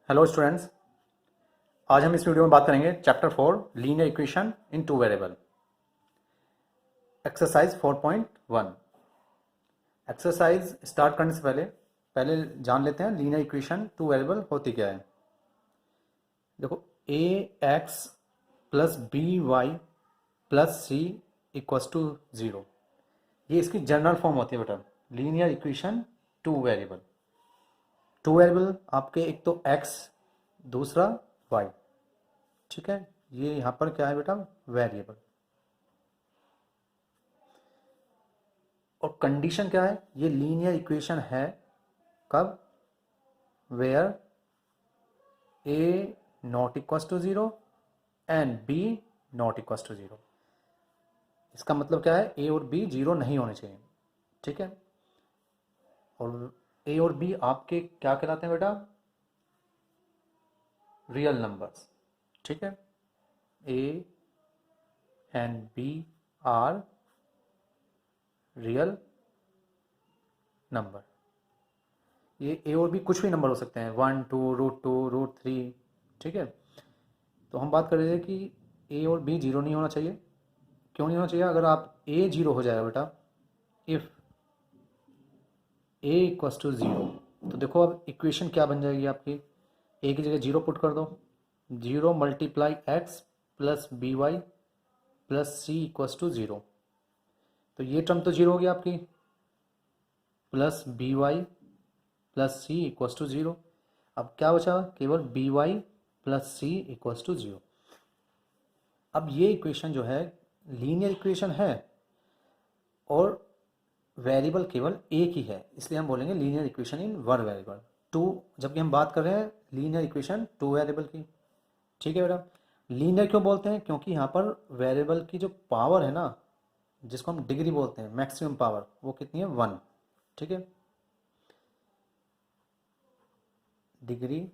Hello students. आज हम इस वीडियो में बात करेंगे chapter 4 linear equation in two variable exercise 4.1। Exercise start करने से पहले जान लेते हैं लीनियर इक्वेशन टू वेरिएबल होती क्या है। देखो, A x plus B Y plus C equals to zero, ये इसकी जनरल फॉर्म होती है बेटा। लीनियर इक्वेशन टू वेरिएबल आपके एक तो x, दूसरा y। ठीक है, ये यहां पर क्या है बेटा, वेरिएबल। और कंडीशन क्या है, ये लीनियर इक्वेशन है कब, where a not equal to zero and b not equal to zero. इसका मतलब क्या है, a और b जीरो नहीं होने चाहिए। ठीक है, और a और b आपके क्या कहलाते हैं बेटा, रियल नंबर्स। ठीक है, a and b are real number. ये ए और बी कुछ भी नंबर हो सकते हैं, 1 2 √2 √3। ठीक है, तो हम बात कर रहे थे कि ए और बी जीरो नहीं होना चाहिए। क्यों नहीं होना चाहिए, अगर आप ए जीरो हो जाएगा बेटा, if a equals to zero, तो देखो अब इक्वेशन क्या बन जाएगी आपकी, ए की जगह जीरो पुट कर दो, zero multiply x plus B Y plus C equals to zero. तो ये टर्म तो जीरो हो गया आपकी, plus B Y plus C equals to zero. अब क्या बचा, केवल b Y plus C equals to zero. अब ये इक्वेशन जो है लीनियर इक्वेशन है और वेरिएबल केवल एक ही है, इसलिए हम बोलेंगे linear equation in one variable too, जबकि हम बात कर रहे हैं लीनियर इक्वेशन टू वेरिएबल की। ठीक है बेटा, लीनियर क्यों बोलते हैं, क्योंकि यहाँ पर वेरिएबल की जो पावर है ना, जिसको हम डिग्री बोलते हैं, मैक्सिमम पावर, वो कितनी है, 1। ठीक है, degree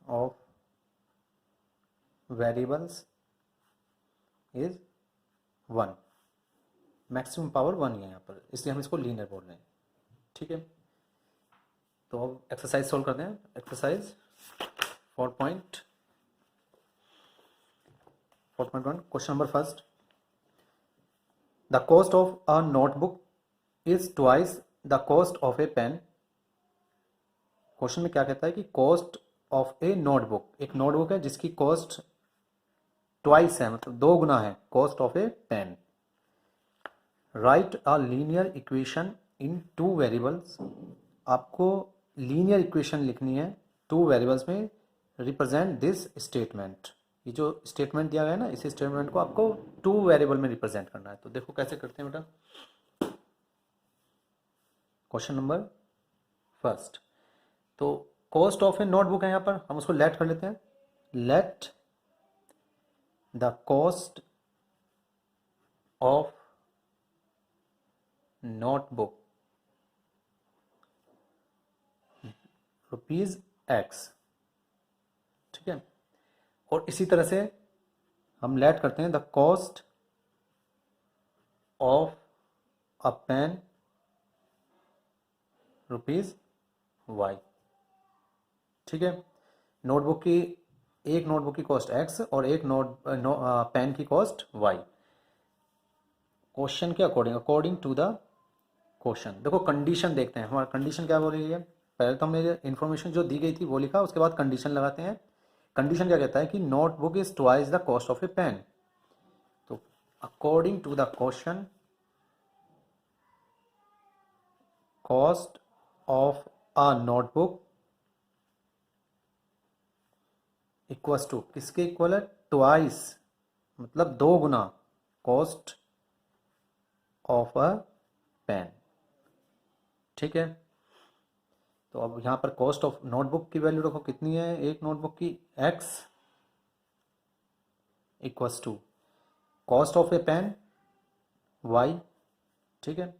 of variables is 1, maximum power 1 ही है यहाँ पर, इसलिए हम इसको लीनियर बोल रहे हैं। ठीक है, तो अब एक्सरसाइज सोल्व करते हैं। Exercise 4.1, question number first, the cost of a notebook is twice the cost of a pen. Question में क्या कहता है कि कॉस्ट ऑफ ए नोटबुक, एक नोटबुक है जिसकी कॉस्ट ट्वाइस है, मतलब दो गुना है cost of a pen. Write a linear equation in two variables, आपको लीनियर इक्वेशन लिखनी है टू वेरिएबल्स में। रिप्रेजेंट दिस स्टेटमेंट, ये जो स्टेटमेंट दिया गया है ना, इस स्टेटमेंट को आपको टू वेरिएबल में रिप्रेजेंट करना है। तो देखो कैसे करते हैं बेटा। क्वेश्चन नंबर फर्स्ट, तो कॉस्ट ऑफ ए नोटबुक है, यहाँ पर हम उसको लेट कर लेते हैं। Let the cost of notebook rupees x. ठीक है, और इसी तरह से हम लेट करते हैं the cost of a pen rupees y. ठीक है, नोटबुक की, एक नोटबुक की कॉस्ट एक्स और एक पेन की कॉस्ट वाई। क्वेश्चन के according, according to the question. देखो कंडीशन देखते हैं, हमारा कंडीशन क्या बोल रही है। पहले तो हमने इन्फॉर्मेशन जो दी गई थी वो लिखा, उसके बाद कंडीशन लगाते हैं। कंडीशन क्या कहता है कि notebook is twice the cost of a pen. तो according to the question, cost of a notebook equals to, किसके इक्वल है, ट्वाइस, मतलब दो गुना, कॉस्ट ऑफ अ पेन। ठीक है, तो अब यहाँ पर कॉस्ट ऑफ नोटबुक की वैल्यू रखो, कितनी है एक नोटबुक की, X equals to cost of a pen Y. ठीक है,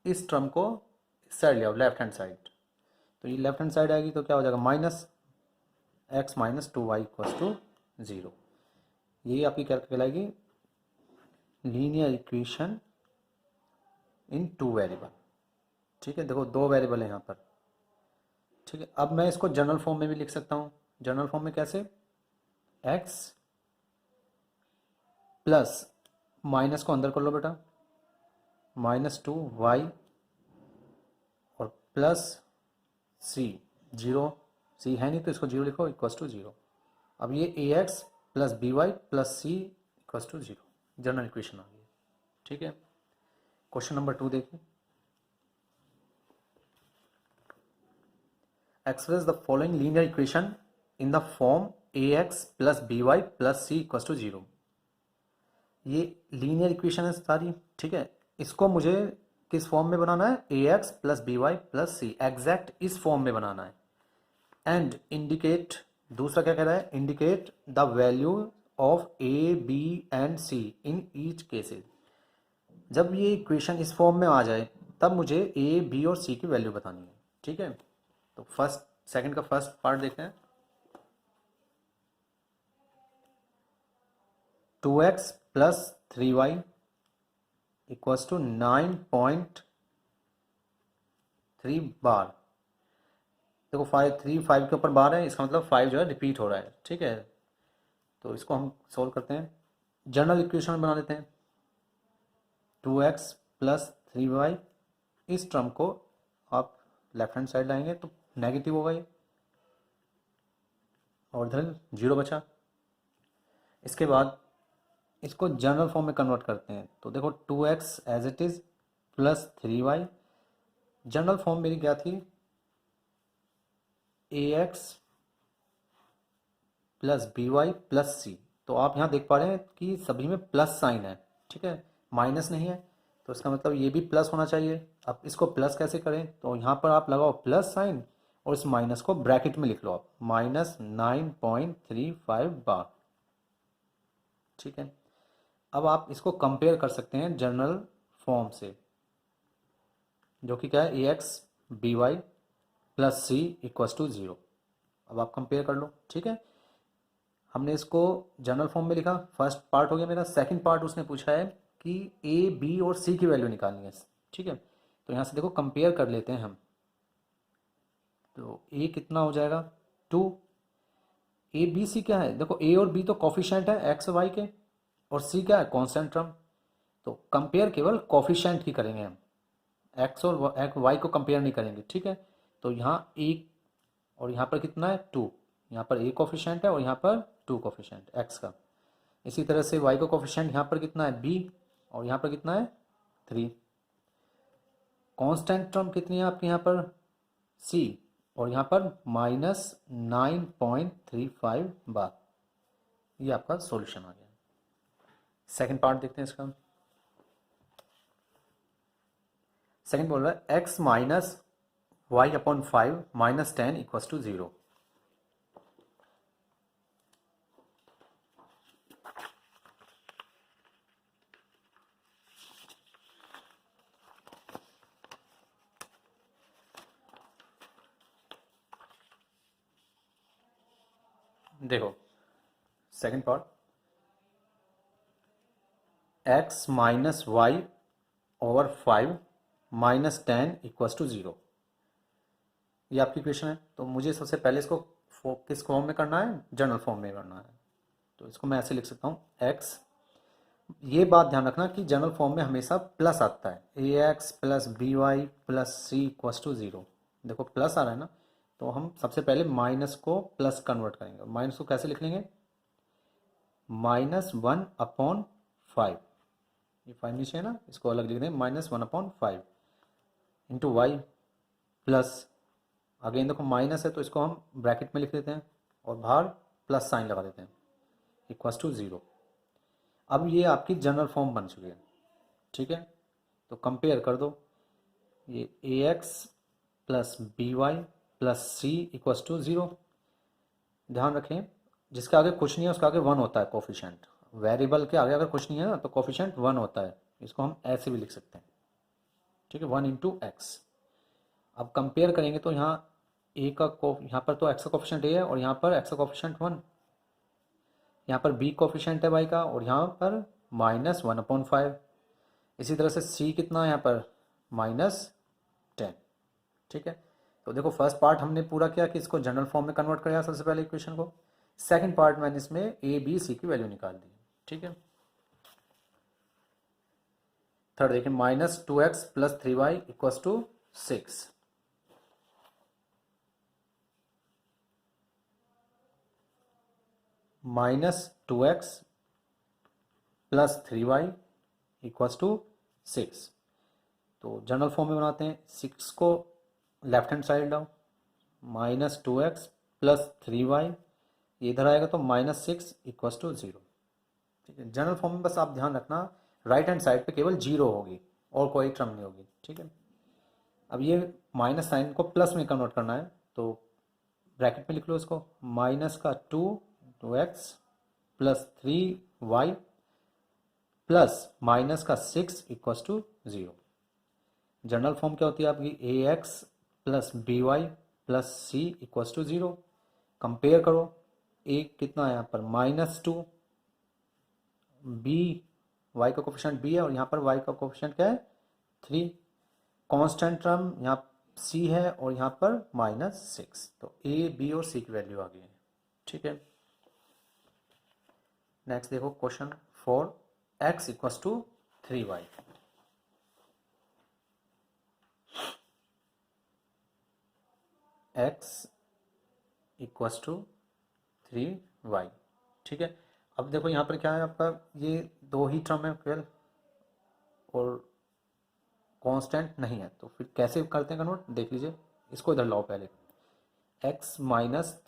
इस टर्म को इस साइड ले आओ, लेफ्ट हैंड साइड। तो ये लेफ्ट हैंड साइड आएगी तो क्या हो जाएगा, minus X minus two Y equals to zero. ये आपकी क्या कहलाएगी, linear equation in two variable. ठीक है, देखो दो वेरिएबल है यहाँ पर, ठीक है, अब मैं इसको जनरल फॉर्म में भी लिख सकता हूँ। जनरल फॉर्म में कैसे, x प्लस, माइनस को अंदर कर लो बेटा, -2y और प्लस c, जीरो, c है नहीं तो इसको जीरो लिखो, इक्वस टू जीरो। अब ये ax plus by plus c equals to zero, general equation आ गई। ठीक है, क्वेश्चन नंबर 2 देखिए। Express the following linear equation in the form ax plus by plus c equals to zero. ये linear equation है सारी। ठीक है, इसको मुझे किस फॉर्म में बनाना है, ax plus by plus c, exact इस फॉर्म में बनाना है। एंड इंडिकेट, दूसरा क्या कह रहा है, indicate the value of a b and c in each cases. जब ये इक्वेशन इस फॉर्म में आ जाए तब मुझे a b और c की वैल्यू बतानी है। ठीक है, तो फर्स्ट सेकंड का फर्स्ट पार्ट देखते हैं। 2x plus 3y equals to 9.3 बार। देखो 5 के ऊपर बार है, इसका मतलब 5 जो है रिपीट हो रहा है। ठीक है, तो इसको हम सोल्व करते हैं, जनरल इक्वेशन बना लेते हैं। 2x प्लस 3y, इस टर्म को आप लेफ्ट हैंड साइड लाएंगे तो नेगेटिव होगा ये, और इधर जीरो बचा। इसके बाद इसको जनरल फॉर्म में कन्वर्ट करते हैं, तो देखो 2x as it is plus 3y, general form मेरी क्या थी, ax plus by plus c। तो आप यहाँ देख पा रहे हैं कि सभी में प्लस साइन है। ठीक है, माइनस नहीं है, तो इसका मतलब ये भी प्लस होना चाहिए। अब इसको प्लस कैसे करें, तो यहाँ पर आप लगाओ प्लस साइन और इस माइनस को ब्रैकेट में लिख लो आप, -9.35 बार। ठीक है, अब आप इसको कंपेयर कर सकते हैं जनरल फॉर्म से, जो कि क्या है, ax by plus c equals to zero. अब आप कंपेयर कर लो। ठीक है, हमने इसको जनरल फॉर्म में लिखा, फर्स्ट पार्ट हो गया मेरा। सेकंड पार्ट उसने पूछा है कि a b और c की वैल्यू निकालनी है। ठीक है, तो यहाँ से देखो कंपेयर कर लेते हैं हम, तो a कितना हो जाएगा 2, a b c क्या है, देखो a और b तो कॉफिशेंट है x y के, और c क्या है, कांस्टेंट टर्म। तो कंपेयर केवल कॉफिशेंट ही करेंगे हम, x और y को कंपेयर नहीं करेंगे। ठीक है, तो यहाँ a और यहाँ पर कितना है 2, यहाँ पर a कॉफिशेंट है और यहाँ पर 2 कॉफिशेंट x का। इसी तरह से y का कॉफिशेंट यहाँ पर कितना है b, और यहाँ पर कितना है 3। कांस्टेंट टर्म कितनी है आपके यहाँ पर c, और यहाँ पर -9.35 बार। ये आपका सॉल्यूशन आ गया। सेकंड पार्ट देखते हैं इसका। सेकंड बोल रहा है x minus y upon 5 -10 equals to 0। देखो second part, x minus y over 5 -10 equals to 0। ये आपकी इक्वेशन है। तो मुझे सबसे पहले इसको किस फॉर्म में करना है, जनरल फॉर्म में करना है। तो इसको मैं ऐसे लिख सकता हूँ x, ये बात ध्यान रखना कि जनरल फॉर्म में हमेशा प्लस आता है, ax plus by plus c equals to 0। देखो प्लस आ रहा है ना, तो हम सबसे पहले माइनस को प्लस कन्वर्ट करेंगे। माइनस को कैसे लिख लेंगे, -1 अपॉन 5, ये 5 नीचे है ना, इसको अलग लिख दें, -1 upon 5 into y plus, again देखो माइनस है तो इसको हम ब्रैकेट में लिख देते हैं और बाहर प्लस साइन लगा देते हैं, इक्वस टू 0। अब ये आपकी जनरल फॉर्म बन चुकी है। ठीक है, तो कंपेयर कर दो, ये ax plus by plus c equals to 0। ध्यान रखें, जिसके आगे कुछ नहीं है उसके आगे 1 होता है कोफिशेंट। वेरिएबल के आगे अगर कुछ नहीं है ना तो कोफिशेंट 1 होता है। इसको हम ऐसे भी लिख सकते हैं। ठीक है, 1 इंटू एक्स। अब कंपेयर करेंगे तो यहाँ a का यहाँ पर तो x का कोफिशेंट a है और यहाँ पर x का कोफिशेंट 1, यहाँ पर b कोफिशेंट है y का और यहाँ पर -1 अपॉन 5। इसी तरह से c कितना है यहाँ पर -10। ठीक है, तो देखो फर्स्ट पार्ट हमने पूरा किया कि इसको जनरल फॉर्म में कन्वर्ट किया सबसे पहले इक्वेशन को। सेकंड पार्ट मैंने इसमें ए बी सी की वैल्यू निकाल दी, ठीक है। थर्ड देखिए, -2x + 3y = 6। -2x + 3y = 6। तो जनरल फॉर्म में बनाते हैं। 6 को लेफ्ट हैंड साइड लाओ, -2x + 3y, ये इधर आएगा तो -6 = 0। ठीक है, जनरल फॉर्म में बस आप ध्यान रखना राइट हैंड साइड पे केवल 0 होगी और कोई टर्म नहीं होगी, ठीक है। अब ये माइनस साइन को प्लस में कन्वर्ट करना है, तो ब्रैकेट में लिख लो इसको, -2x + 3y plus -6 = 0। General form क्या होती है आपकी, ax + by + c = 0। कंपेयर करो, a कितना है यहाँ पर -2, b y का कोफिशिएंट b है और यहाँ पर y का कोफिशिएंट क्या है 3। कांस्टेंट टर्म यहाँ c है और यहाँ पर -6, तो a b और c की वैल्यू आ गई है, ठीक है। नेक्स्ट देखो question 4, x = 3y। x = 3y, ठीक है। अब देखो यहाँ पर क्या है आपका, ये दो ही टर्म है केवल और कांस्टेंट नहीं है, तो फिर कैसे करते हैं कन्वर्ट, देख लीजिए। इसको इधर लाओ पहले, x -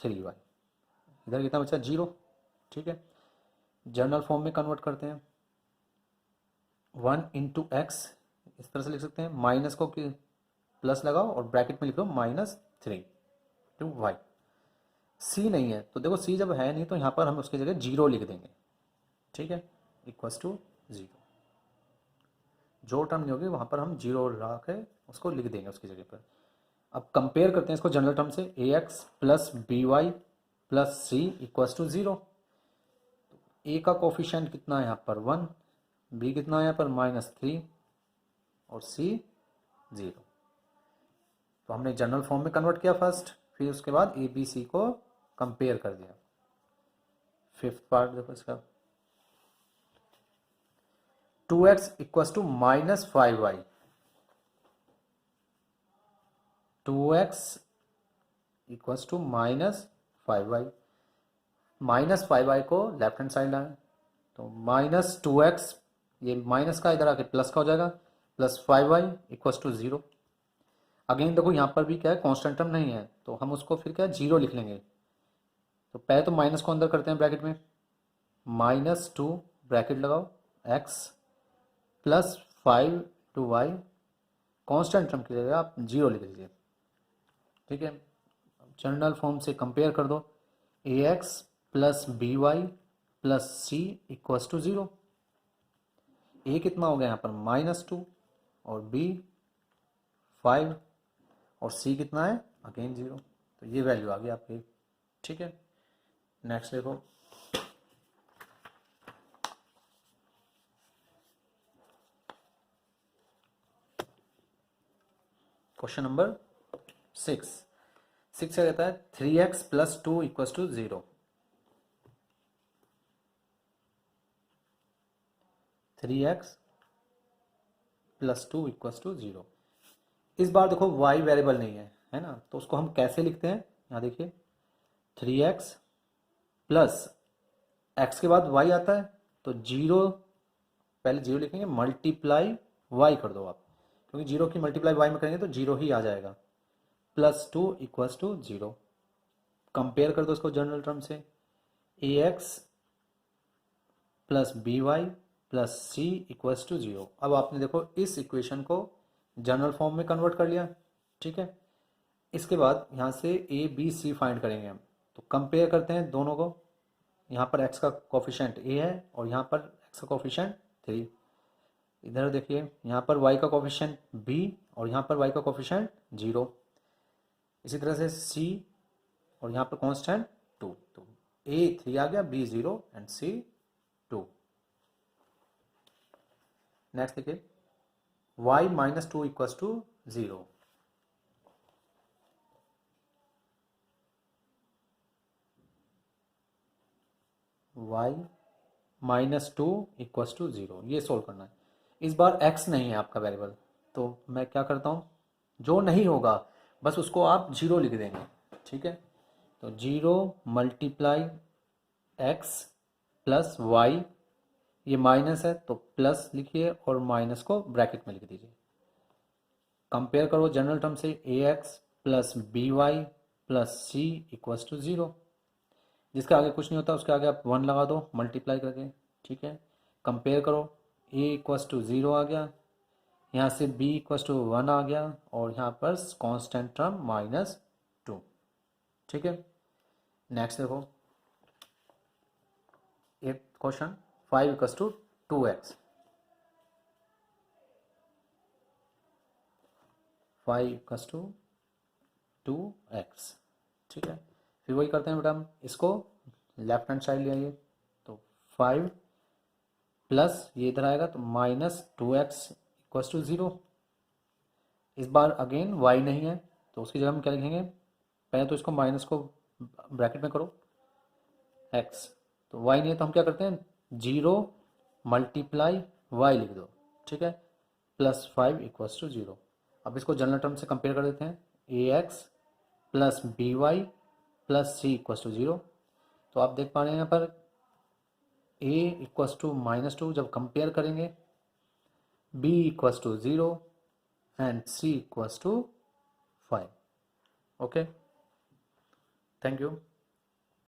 3y, इधर कितना बचा 0, ठीक है। जनरल फॉर्म में कन्वर्ट करते हैं, 1 × x, इस तरह से लिख सकते हैं। माइनस को प्लस लगाओ और ब्रैकेट में लिखो -3 × y। c नहीं है तो देखो c जब है नहीं तो यहाँ पर हम उसकी जगह 0 लिख देंगे, ठीक है, = 0। जो टर्म नहीं होगी वहाँ पर हम 0 ला के उसको लिख देंगे उसकी जगह पर। अब कंपेयर करते हैं इसको जनरल टर्म से, ax + by + c = 0। a का कोफिशिएंट कितना है यहाँ पर 1, b कितना है यहाँ पर -3 और c 0। तो हमने जनरल फॉर्म में कन्वर्ट किया फर्स्ट, फिर उसके बाद ए बी सी को कंपेयर कर दिया। फिफ्थ पार्ट देखो इसका, 2x = -5y, 2x = -5y, -5y को लेफ्ट हैंड साइड लाए तो -2x, ये माइनस का इधर आके प्लस का हो जाएगा, +5y = 0। अगेन देखो यहाँ पर भी क्या है, कांस्टेंट टर्म नहीं है तो हम उसको फिर क्या 0 लिख लेंगे। तो पहले तो माइनस को अंदर करते हैं ब्रैकेट में, -2 ब्रैकेट लगाओ x + 5 × y, कांस्टेंट टर्म की जगह आप 0 लिख लीजिए, ठीक है। जनरल फॉर्म से कंपेयर कर दो, ax + by + c = 0। a कितना हो गया यहाँ पर -2 और b 5 और c कितना है अगेन 0, तो ये वैल्यू आ गई आपकी, ठीक है। नेक्स्ट देखो, क्वेश्चन नंबर 6 क्या कहता है, 3x + 2 = 0। 3x + 2 = 0। इस बार देखो y वेरिएबल नहीं है ना, तो उसको हम कैसे लिखते हैं, यहाँ देखिए 3x प्लस x के बाद y आता है तो 0, पहले 0 लिखेंगे, मल्टीप्लाई y कर दो आप, क्योंकि 0 की मल्टीप्लाई y में करेंगे तो 0 ही आ जाएगा, +2 = 0। कंपेयर कर दो इसको जनरल टर्म से, ax + by + c = 0। अब आपने देखो इस इक्वेशन को जनरल फॉर्म में कन्वर्ट कर लिया, ठीक है। इसके बाद यहाँ से ए बी सी फाइंड करेंगे हम, तो कंपेयर करते हैं दोनों को। यहाँ पर x का कोफिशिएंट a है और यहाँ पर x का कोफिशिएंट 3। इधर देखिए यहाँ पर y का कोफिशिएंट b और यहाँ पर y का कोफिशिएंट 0। इसी तरह से c और यहाँ पर कांस्टेंट 2, तो a 3 आ गया, b 0 एंड c 2। नेक्स्ट देखिए, y - 2 = 0। Y minus two equals to zero, ये सोल्व करना है। इस बार x नहीं है आपका वेरिएबल, तो मैं क्या करता हूँ, जो नहीं होगा बस उसको आप जीरो लिख देंगे, ठीक है। तो zero multiply x plus y, ये माइनस है तो प्लस लिखिए और माइनस को ब्रैकेट में लिख दीजिए। कंपेयर करो जनरल टर्म से, A x plus B Y plus C equals to zero. जिसके आगे कुछ नहीं होता उसके आगे आप वन लगा दो मल्टीप्लाई करके, ठीक है। कंपेयर करो, ए इक्वस टू ज़ीरो आ गया, यहाँ से बी इक्वस टू वन आ गया और यहाँ पर कांस्टेंट टर्म माइनस टू, ठीक है। नेक्स्ट देखो एक question, five equals to two x, five equals to two x, ठीक है। फिर वही करते हैं बेटा, हम इसको लेफ्ट हैंड साइड ले आइए, तो फाइव प्लस ये इधर आएगा तो minus two x equals to zero. इस बार अगेन वाई नहीं है तो उसकी जगह हम क्या लिखेंगे, पहले तो इसको माइनस को ब्रैकेट में करो एक्स, तो वाई नहीं है तो हम क्या करते हैं, जीरो मल्टीप्लाई वाई लिख दो, ठीक है, plus five equals to zero. अब इसको जनरल टर्म से कंपेयर कर देते हैं, a x plus B Y plus C equals to zero. तो आप देख पा रहे हैं यहाँ पर a equals to minus two जब कंपेयर करेंगे, b equals to zero and c equals to five. Okay, thank you.